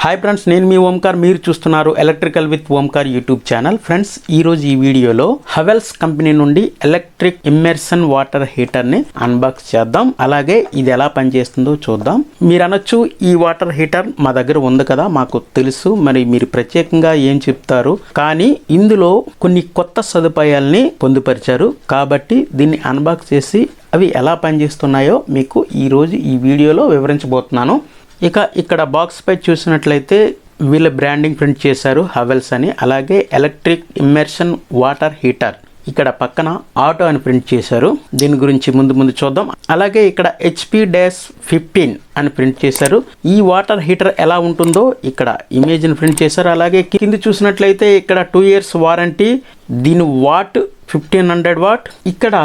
Hi friends, నేను మీ ఓంకార్. మీరు చూస్తున్నారు electrical with Omkar YouTube channel. Friends, ఈరోజు ఈ వీడియోలో హవెల్స్ కంపెనీ నుండి ఎలక్ట్రిక్ ఇమ్మర్షన్ వాటర్ హీటర్ని అన్బాక్స్ చేద్దాం. అలాగే ఇది ఎలా పనిచేస్తుందో చూద్దాం. మీరు అనొచ్చు, ఈ వాటర్ హీటర్ మా దగ్గర ఉంది కదా, మాకు తెలుసు, మరి మీరు ప్రత్యేకంగా ఏం చెప్తారు? కానీ ఇందులో కొన్ని కొత్త సదుపాయాల్ని పొందుపరిచారు కాబట్టి దీన్ని అన్బాక్స్ చేసి అవి ఎలా పనిచేస్తున్నాయో మీకు ఈరోజు ఈ వీడియోలో వివరించబోతున్నాను. ఇక ఇక్కడ బాక్స్ పై చూసినట్లయితే వీళ్ళ బ్రాండింగ్ ప్రింట్ చేశారు, హవెల్స్ అని. అలాగే ఎలక్ట్రిక్ ఇమ్మర్షన్ వాటర్ హీటర్ ఇక్కడ పక్కన ఆటో అని ప్రింట్ చేశారు. దీని గురించి ముందు చూద్దాం. అలాగే ఇక్కడ HP-15 అని ప్రింట్ చేశారు. ఈ వాటర్ హీటర్ ఎలా ఉంటుందో ఇక్కడ ఇమేజ్ని ప్రింట్ చేశారు. అలాగే కింద చూసినట్లయితే ఇక్కడ 2 years వారంటీ, దీని వాట్ 1500 వాట్. ఇక్కడ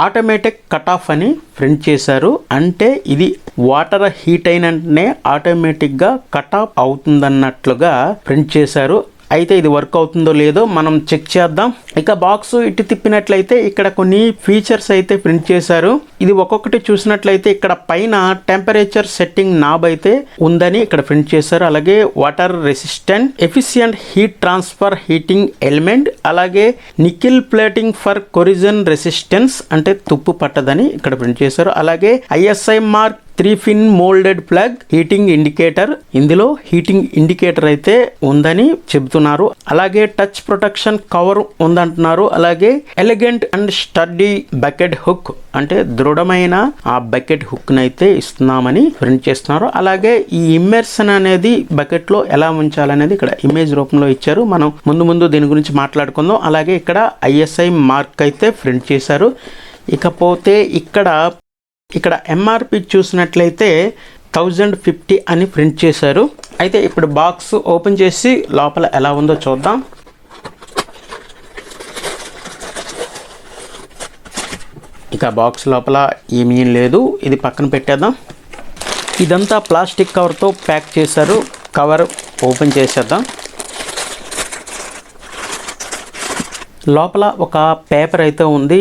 ఆటోమేటిక్ కట్ ఆఫ్ అని ప్రింట్ చేశారు. అంటే ఇది వాటర్ హీట్ అయిన వెంటనే ఆటోమేటిక్గా కట్ ఆఫ్ అవుతుందన్నట్లుగా ప్రింట్ చేశారు. అయితే ఇది వర్క్ అవుతుందో లేదో మనం చెక్ చేద్దాం. ఇక బాక్స్ ఇటు తిప్పినట్లయితే ఇక్కడ కొన్ని ఫీచర్స్ అయితే ప్రింట్ చేశారు. ఇది ఒక్కొక్కటి చూసినట్లయితే ఇక్కడ పైన టెంపరేచర్ సెట్టింగ్ నాబ్ అయితే ఉందని ఇక్కడ ప్రింట్ చేశారు. అలాగే water resistant, efficient heat transfer heating element, అలాగే nickel plating for corrosion resistance అంటే తుప్పు పట్టదని ఇక్కడ ప్రింట్ చేశారు. అలాగే ISI mark 3-pin moulded plug, heating indicator. ఇందులో హీటింగ్ ఇండికేటర్ అయితే ఉందని చెబుతున్నారు. అలాగే టచ్ ప్రొటెక్షన్ కవర్ ఉందంటున్నారు. అలాగే elegant and sturdy bucket hook అంటే దృఢమైన ఆ బకెట్ హుక్ నైతే ఇస్తున్నామని ప్రింట్ చేస్తున్నారు. అలాగే ఈ ఇమ్మర్షన్ అనేది బకెట్ లో ఎలా ఉంచాలనేది ఇక్కడ ఇమేజ్ రూపంలో ఇచ్చారు. మనం ముందు దీని గురించి మాట్లాడుకుందాం. అలాగే ఇక్కడ ISI మార్క్ అయితే ప్రింట్ చేశారు. ఇకపోతే ఇక్కడ MRP చూసినట్లయితే 1050 అని ప్రింట్ చేశారు. అయితే ఇప్పుడు బాక్స్ ఓపెన్ చేసి లోపల ఎలా ఉందో చూద్దాం. ఇక బాక్స్ లోపల ఏమీ లేదు, ఇది పక్కన పెట్టేద్దాం. ఇదంతా ప్లాస్టిక్ కవర్తో ప్యాక్ చేశారు. కవర్ ఓపెన్ చేసేద్దాం. లోపల ఒక పేపర్ అయితే ఉంది.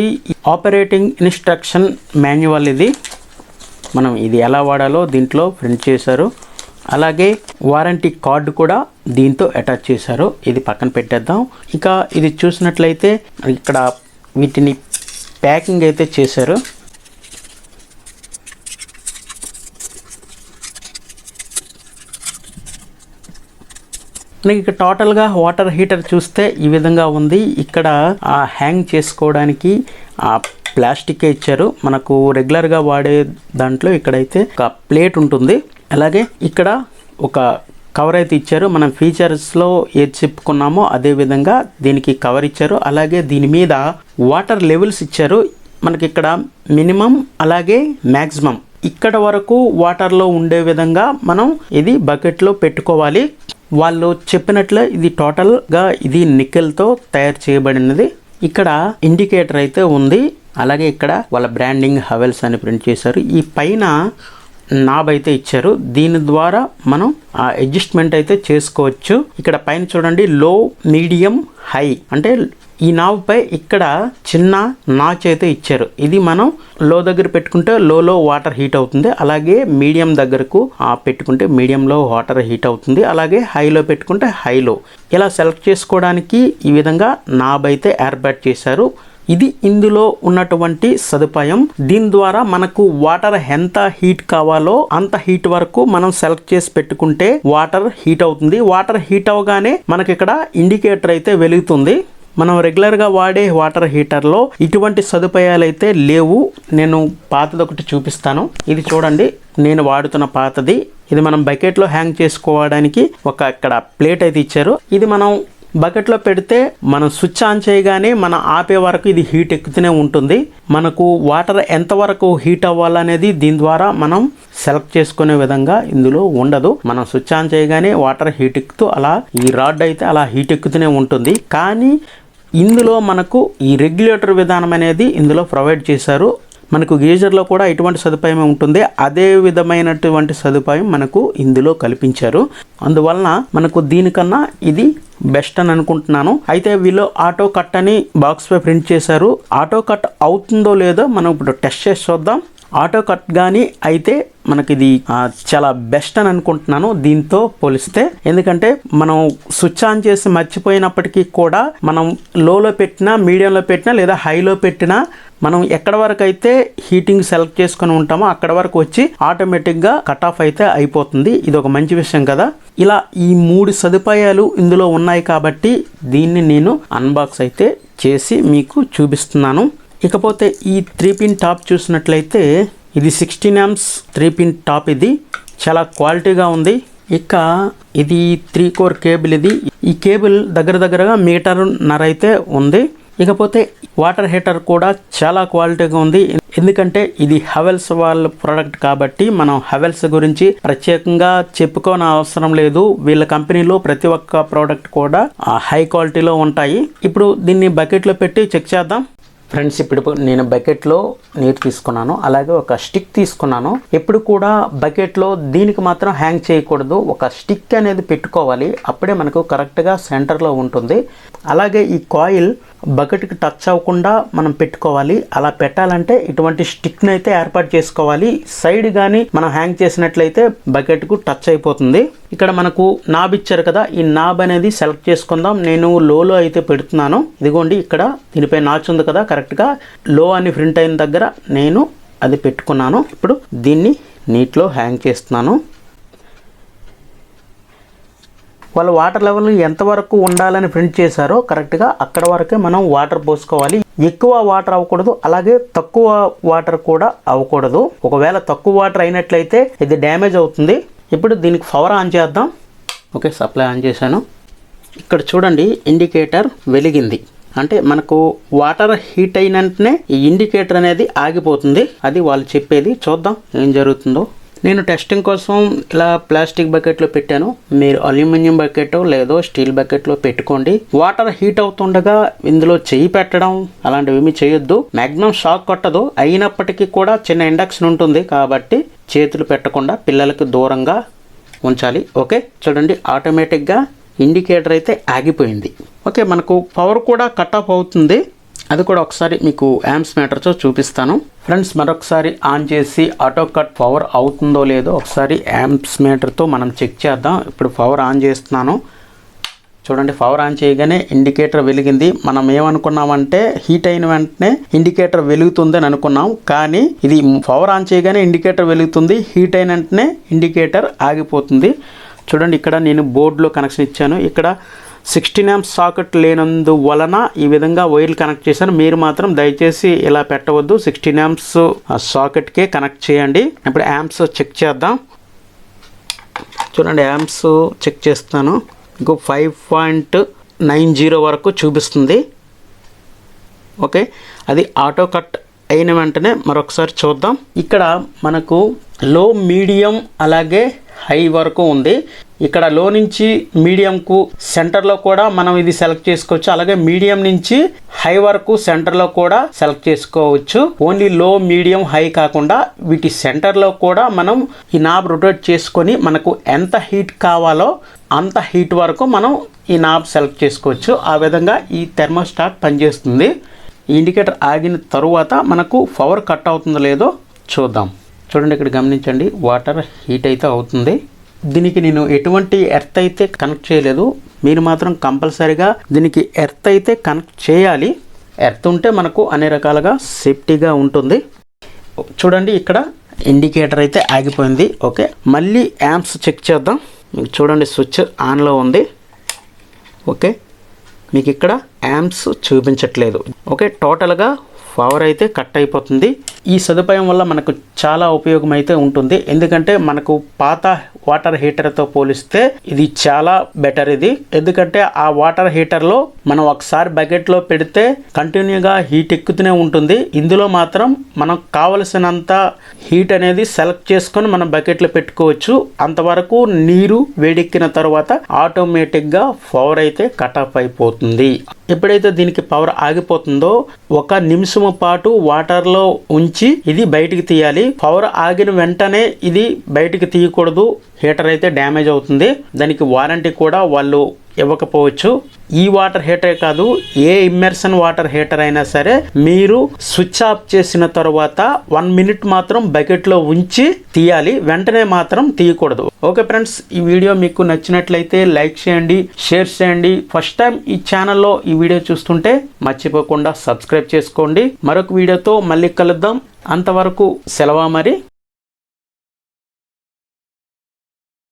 ఆపరేటింగ్ ఇన్స్ట్రక్షన్ మాన్యువల్ ఇది. మనం ఇది ఎలా వాడాలో దీంట్లో ప్రింట్ చేశారు. అలాగే వారంటీ కార్డు కూడా దీంతో అటాచ్ చేశారు. ఇది పక్కన పెట్టేద్దాం. ఇక ఇది చూసినట్లయితే ఇక్కడ వీటిని ప్యాకింగ్ అయితే చేశారు. ఇక్కడ టోటల్గా వాటర్ హీటర్ చూస్తే ఈ విధంగా ఉంది. ఇక్కడ హ్యాంగ్ చేసుకోవడానికి ఆ ప్లాస్టిక్ ఇచ్చారు. మనకు రెగ్యులర్గా వాడే దాంట్లో ఇక్కడైతే ఒక ప్లేట్ ఉంటుంది. అలాగే ఇక్కడ ఒక కవర్ అయితే ఇచ్చారు. మనం ఫీచర్స్లో ఏది చెప్పుకున్నామో అదే విధంగా దీనికి కవర్ ఇచ్చారు. అలాగే దీని మీద వాటర్ లెవెల్స్ ఇచ్చారు. మనకి ఇక్కడ మినిమం అలాగే మ్యాక్సిమం ఇక్కడ వరకు వాటర్లో ఉండే విధంగా మనం ఇది బకెట్లో పెట్టుకోవాలి. వాళ్ళు చెప్పినట్లు ఇది టోటల్గా ఇది నికెల్తో తయారు చేయబడినది. ఇక్కడ ఇండికేటర్ అయితే ఉంది. అలాగే ఇక్కడ వాళ్ళ బ్రాండింగ్ హవెల్స్ అని ప్రింట్ చేశారు. ఈ పైన నాబ్ అయితే ఇచ్చారు. దీని ద్వారా మనం ఆ అడ్జస్ట్మెంట్ అయితే చేసుకోవచ్చు. ఇక్కడ పైన చూడండి, లో, మీడియం, హై అంటే ఈ నాబ్ పై ఇక్కడ చిన్న నాచ్ అయితే ఇచ్చారు. ఇది మనం లో దగ్గర పెట్టుకుంటే లోలో వాటర్ హీట్ అవుతుంది. అలాగే మీడియం దగ్గరకు పెట్టుకుంటే మీడియంలో వాటర్ హీట్ అవుతుంది. అలాగే హైలో పెట్టుకుంటే హైలో. ఇలా సెలెక్ట్ చేసుకోవడానికి ఈ విధంగా నాబ్ అయితే ఏర్పాటు చేశారు. ఇది ఇందులో ఉన్నటువంటి సదుపాయం. దీని ద్వారా మనకు వాటర్ ఎంత హీట్ కావాలో అంత హీట్ వరకు మనం సెలెక్ట్ చేసి పెట్టుకుంటే వాటర్ హీట్ అవుతుంది. వాటర్ హీట్ అవగానే మనకి ఇక్కడ ఇండికేటర్ అయితే వెలుగుతుంది. మనం రెగ్యులర్గా వాడే వాటర్ హీటర్లో ఇటువంటి సదుపాయాలు అయితే లేవు. నేను పాతది ఒకటి చూపిస్తాను. ఇది చూడండి, నేను వాడుతున్న పాతది. ఇది మనం బకెట్లో హ్యాంగ్ చేసుకోవడానికి ఒక ఇక్కడ ప్లేట్ అయితే ఇచ్చారు. ఇది మనం బకెట్లో పెడితే మనం స్విచ్ ఆన్ చేయగానే మనం ఆపే వరకు ఇది హీట్ ఎక్కుతూనే ఉంటుంది. మనకు వాటర్ ఎంతవరకు హీట్ అవ్వాలనేది దీని ద్వారా మనం సెలెక్ట్ చేసుకునే విధంగా ఇందులో ఉండదు. మనం స్విచ్ ఆన్ చేయగానే వాటర్ హీట్ ఎక్కుతూ అలా ఈ రాడ్ అయితే అలా హీట్ ఎక్కుతూనే ఉంటుంది. కానీ ఇందులో మనకు ఈ రెగ్యులేటర్ విధానం అనేది ఇందులో ప్రొవైడ్ చేశారు. మనకు గీజర్లో కూడా ఇటువంటి సదుపాయం ఉంటుంది. అదే విధమైనటువంటి సదుపాయం మనకు ఇందులో కల్పించారు. అందువలన మనకు దీనికన్నా ఇది బెస్ట్ అని అనుకుంటున్నాను. అయితే వీళ్ళు ఆటో కట్ అని బాక్స్ పై ప్రింట్ చేశారు. ఆటో కట్ అవుతుందో లేదో మనం ఇప్పుడు టెస్ట్ చేసి చూద్దాం. ఆటో కట్ కానీ అయితే మనకి ఇది చాలా బెస్ట్ అని అనుకుంటున్నాను దీంతో పోలిస్తే. ఎందుకంటే మనం స్విచ్ ఆన్ చేసి మర్చిపోయినప్పటికీ కూడా మనం లోలో పెట్టినా, మీడియంలో పెట్టినా లేదా హైలో పెట్టినా మనం ఎక్కడ వరకు అయితే హీటింగ్ సెలెక్ట్ చేసుకొని ఉంటామో అక్కడ వరకు వచ్చి ఆటోమేటిక్గా కట్ ఆఫ్ అయితే అయిపోతుంది. ఇది ఒక మంచి విషయం కదా. ఇలా ఈ 3 సదుపాయాలు ఇందులో ఉన్నాయి కాబట్టి దీన్ని నేను అన్బాక్స్ అయితే చేసి మీకు చూపిస్తున్నాను. ఇకపోతే ఈ 3 పిన్ టాప్ చూసినట్లయితే ఇది 16 amps 3 పిన్ టాప్. ఇది చాలా క్వాలిటీగా ఉంది. ఇక ఇది 3 కోర్ కేబుల్. ఈ కేబుల్ దగ్గరగా 1.5 మీటర్ అయితే ఉంది. ఇకపోతే వాటర్ హీటర్ కూడా చాలా క్వాలిటీగా ఉంది. ఎందుకంటే ఇది హెవెల్స్ వాళ్ళ ప్రోడక్ట్ కాబట్టి మనం హెవెల్స్ గురించి ప్రత్యేకంగా చెప్పుకోని అవసరం లేదు. వీళ్ళ కంపెనీలో ప్రతి ఒక్క ప్రోడక్ట్ కూడా హై క్వాలిటీలో ఉంటాయి. ఇప్పుడు దీన్ని బకెట్లో పెట్టి చెక్ చేద్దాం. ఫ్రెండ్స్, ఇప్పుడు నేను బకెట్లో నీరు తీసుకున్నాను, అలాగే ఒక స్టిక్ తీసుకున్నాను. ఎప్పుడు కూడా బకెట్లో దీనికి మాత్రం హ్యాంగ్ చేయకూడదు, ఒక స్టిక్ అనేది పెట్టుకోవాలి. అప్పుడే మనకు కరెక్ట్గా సెంటర్లో ఉంటుంది. అలాగే ఈ కాయిల్ బకెట్కి టచ్ అవ్వకుండా మనం పెట్టుకోవాలి. అలా పెట్టాలంటే ఇటువంటి స్టిక్ని అయితే ఏర్పాటు చేసుకోవాలి. సైడ్ కానీ మనం హ్యాంగ్ చేసినట్లయితే బకెట్కు టచ్ అయిపోతుంది. ఇక్కడ మనకు నాబ్ ఇచ్చారు కదా, ఈ నాబ్ అనేది సెలెక్ట్ చేసుకుందాం. నేను లోలో అయితే పెడుతున్నాను. ఇదిగోండి, ఇక్కడ దీనిపై నాచ్ ఉంది కదా, కరెక్ట్గా లో అని ప్రింట్ అయిన దగ్గర నేను అది పెట్టుకున్నాను. ఇప్పుడు దీన్ని నీటిలో హ్యాంగ్ చేస్తున్నాను. వాళ్ళు వాటర్ లెవెల్ ఎంతవరకు ఉండాలని ప్రింట్ చేశారో కరెక్ట్గా అక్కడ వరకే మనం వాటర్ పోసుకోవాలి. ఎక్కువ వాటర్ అవ్వకూడదు, అలాగే తక్కువ వాటర్ కూడా అవ్వకూడదు. ఒకవేళ తక్కువ వాటర్ అయినట్లయితే ఇది డ్యామేజ్ అవుతుంది. ఇప్పుడు దీనికి పవర్ ఆన్ చేద్దాం. ఓకే, సప్లై ఆన్ చేశాను. ఇక్కడ చూడండి, ఇండికేటర్ వెలిగింది. అంటే మనకు వాటర్ హీట్ అయిన వెంటనే ఈ ఇండికేటర్ అనేది ఆగిపోతుంది. అది వాళ్ళు చెప్పేది. చూద్దాం ఏం జరుగుతుందో. నేను టెస్టింగ్ కోసం ఇలా ప్లాస్టిక్ బకెట్లో పెట్టాను. మీరు అల్యూమినియం బకెట్ లేదో స్టీల్ బకెట్లో పెట్టుకోండి. వాటర్ హీట్ అవుతుండగా ఇందులో చెయ్యి పెట్టడం అలాంటివి ఏమీ చేయొద్దు. మ్యాక్సిమం షాక్ కొట్టదు. అయినప్పటికీ కూడా చిన్న ఇండక్షన్ ఉంటుంది కాబట్టి చేతులు పెట్టకుండా పిల్లలకు దూరంగా ఉంచాలి. ఓకే, చూడండి, ఆటోమేటిక్గా ఇండికేటర్ అయితే ఆగిపోయింది. ఓకే, మనకు పవర్ కూడా కట్ ఆఫ్ అవుతుంది. అది కూడా ఒకసారి మీకు యాంప్స్ మీటర్తో చూపిస్తాను. ఫ్రెండ్స్, మరొకసారి ఆన్ చేసి ఆటో కట్ పవర్ అవుతుందో లేదో ఒకసారి యాంప్స్ మీటర్తో మనం చెక్ చేద్దాం. ఇప్పుడు పవర్ ఆన్ చేస్తున్నాను. చూడండి, పవర్ ఆన్ చేయగానే ఇండికేటర్ వెలిగింది. మనం ఏమనుకున్నామంటే హీట్ అయిన వెంటనే ఇండికేటర్ వెలుగుతుందని అనుకున్నాం, కానీ ఇది పవర్ ఆన్ చేయగానే ఇండికేటర్ వెలుగుతుంది, హీట్ అయిన వెంటనే ఇండికేటర్ ఆగిపోతుంది. చూడండి, ఇక్కడ నేను బోర్డులో కనెక్షన్ ఇచ్చాను. ఇక్కడ 16 amps సాకెట్ లేనందువలన ఈ విధంగా వైర్లు కనెక్ట్ చేశాను. మీరు మాత్రం దయచేసి ఇలా పెట్టవద్దు. 16 amps సాకెట్కే కనెక్ట్ చేయండి. ఇప్పుడు యాంప్స్ చెక్ చేద్దాం. చూడండి, యాంప్స్ చెక్ చేస్తాను. ఇంకో 5.90 వరకు చూపిస్తుంది. ఓకే, అది ఆటో కట్ అయిన వెంటనే మరొకసారి చూద్దాం. ఇక్కడ మనకు లో, మీడియం అలాగే హై వరకు ఉంది. ఇక్కడ లో నుంచి మీడియంకు సెంటర్లో కూడా మనం ఇది సెలెక్ట్ చేసుకోవచ్చు. అలాగే మీడియం నుంచి హై వరకు సెంటర్లో కూడా సెలెక్ట్ చేసుకోవచ్చు. ఓన్లీ లో, మీడియం, హై కాకుండా వీటి సెంటర్లో కూడా మనం ఈ నాబ్ రొటేట్ చేసుకొని మనకు ఎంత హీట్ కావాలో అంత హీట్ వరకు మనం ఈ నాబ్ సెలెక్ట్ చేసుకోవచ్చు. ఆ విధంగా ఈ థెర్మోస్టాట్ పనిచేస్తుంది. ఈ ఇండికేటర్ ఆగిన తరువాత మనకు పవర్ కట్ అవుతుందో లేదో చూద్దాం. చూడండి, ఇక్కడ గమనించండి, వాటర్ హీట్ అయితే అవుతుంది. దీనికి నేను ఎటువంటి ఎర్త్ అయితే కనెక్ట్ చేయలేదు. మీరు మాత్రం కంపల్సరీగా దీనికి ఎర్త్ అయితే కనెక్ట్ చేయాలి. ఎర్త్ ఉంటే మనకు అన్ని రకాలుగా సేఫ్టీగా ఉంటుంది. చూడండి, ఇక్కడ ఇండికేటర్ అయితే ఆగిపోయింది. ఓకే, మళ్ళీ యాంప్స్ చెక్ చేద్దాం. మీకు చూడండి, స్విచ్ ఆన్లో ఉంది. ఓకే, మీకు ఇక్కడ యాంప్స్ చూపించట్లేదు. ఓకే, టోటల్గా పవర్ అయితే కట్ అయిపోతుంది. ఈ సదుపాయం వల్ల మనకు చాలా ఉపయోగం అయితే ఉంటుంది. ఎందుకంటే మనకు పాత వాటర్ హీటర్తో పోలిస్తే ఇది చాలా బెటర్. ఇది ఎందుకంటే ఆ వాటర్ హీటర్లో మనం ఒకసారి బకెట్లో పెడితే కంటిన్యూగా హీట్ ఎక్కుతూనే ఉంటుంది. ఇందులో మాత్రం మనం కావలసినంత హీట్ అనేది సెలెక్ట్ చేసుకొని మనం బకెట్లో పెట్టుకోవచ్చు. అంతవరకు నీరు వేడెక్కిన తర్వాత ఆటోమేటిక్గా పవర్ అయితే కట్ ఆఫ్ అయిపోతుంది. ఎప్పుడైతే దీనికి పవర్ ఆగిపోతుందో 1 నిమిషం పాటు వాటర్లో ఉంచి ఇది బయటికి తీయాలి. పవర్ ఆగిన వెంటనే ఇది బయటికి తీయకూడదు. హీటర్ అయితే డ్యామేజ్ అవుతుంది. దానికి వారంటీ కూడా వాళ్ళు ఇవ్వకపోవచ్చు. ఈ వాటర్ హీటరే కాదు, ఏ ఇమ్మర్షన్ వాటర్ హీటర్ అయినా సరే మీరు స్విచ్ ఆఫ్ చేసిన తర్వాత 1 మినిట్ మాత్రం బకెట్లో ఉంచి తీయాలి, వెంటనే మాత్రం తీయకూడదు. ఓకే ఫ్రెండ్స్, ఈ వీడియో మీకు నచ్చినట్లయితే లైక్ చేయండి, షేర్ చేయండి. ఫస్ట్ టైం ఈ ఛానల్లో ఈ వీడియో చూస్తుంటే మర్చిపోకుండా సబ్స్క్రైబ్ చేసుకోండి. మరొక వీడియోతో మళ్ళీ కలుద్దాం. అంతవరకు సెలవు మరి.